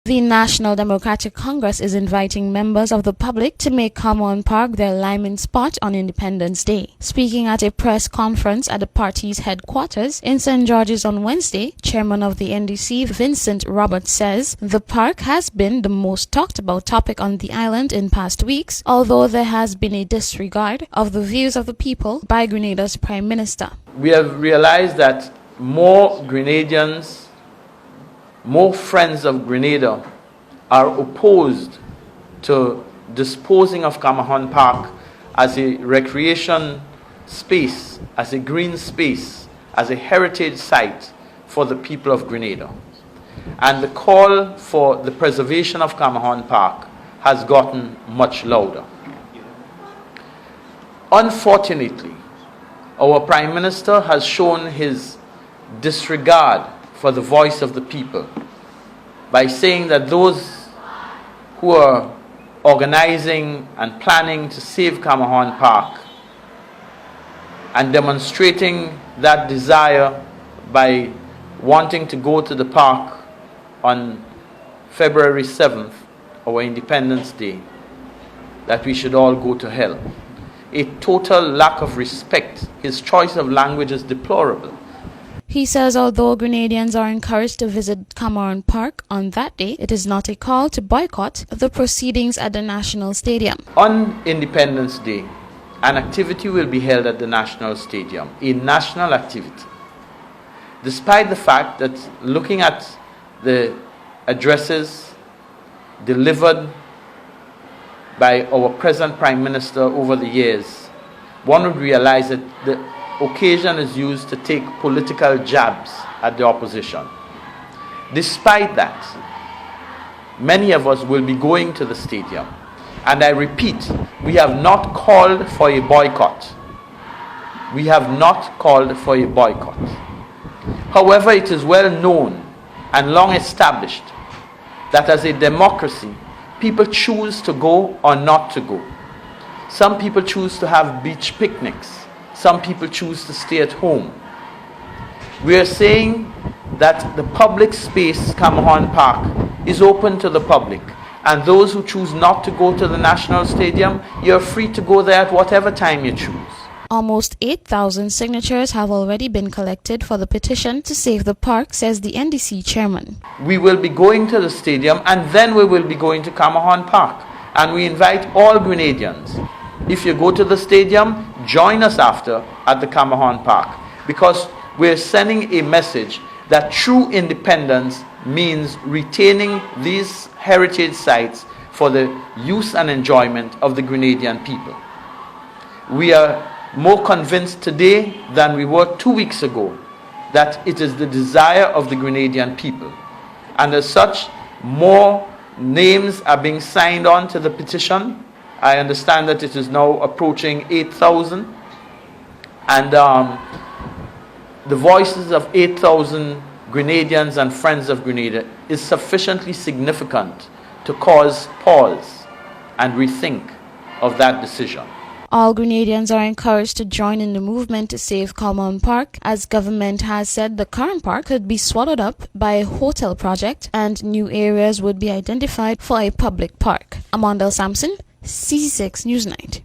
The National Democratic Congress is inviting members of the public to make Camerhogne Park their limeing spot on Independence Day. Speaking at a press conference at the party's headquarters in St. George's on Wednesday, Chairman of the NDC, Vincent Roberts, says the park has been the most talked about topic on the island in past weeks, although there has been a disregard of the views of the people by Grenada's Prime Minister. We have realized that more Grenadians, more friends of Grenada are opposed to disposing of Camerhogne Park as a recreation space, as a green space, as a heritage site for the people of Grenada. And the call for the preservation of Camerhogne Park has gotten much louder. Unfortunately, our Prime Minister has shown his disregard for the voice of the people by saying that those who are organizing and planning to save Camerhogne Park and demonstrating that desire by wanting to go to the park on February 7th, our Independence Day, that we should all go to hell. A total lack of respect. His choice of language is deplorable. He says although Grenadians are encouraged to visit Camerhogne Park on that day, it is not a call to boycott the proceedings at the National Stadium. On Independence Day, an activity will be held at the National Stadium, a national activity. Despite the fact that looking at the addresses delivered by our present Prime Minister over the years, one would realize that the occasion is used to take political jabs at the opposition. Despite that, many of us will be going to the stadium. And I repeat, we have not called for a boycott. We have not called for a boycott. However, it is well known and long established that as a democracy, people choose to go or not to go. Some people choose to have beach picnics. Some people choose to stay at home. We are saying that the public space, Camerhogne Park, is open to the public. And those who choose not to go to the National Stadium, you're free to go there at whatever time you choose. Almost 8,000 signatures have already been collected for the petition to save the park, says the NDC chairman. We will be going to the stadium and then we will be going to Camerhogne Park. And we invite all Grenadians. If you go to the stadium, join us after at the Camerhogne Park, because we're sending a message that true independence means retaining these heritage sites for the use and enjoyment of the Grenadian people. We are more convinced today than we were 2 weeks ago that it is the desire of the Grenadian people. And as such, more names are being signed on to the petition. I understand that it is now approaching 8,000. And the voices of 8,000 Grenadians and friends of Grenada is sufficiently significant to cause pause and rethink of that decision. All Grenadians are encouraged to join in the movement to save Camerhogne Park, as government has said the current park could be swallowed up by a hotel project and new areas would be identified for a public park. Amandel Sampson, CC6 Newsnight.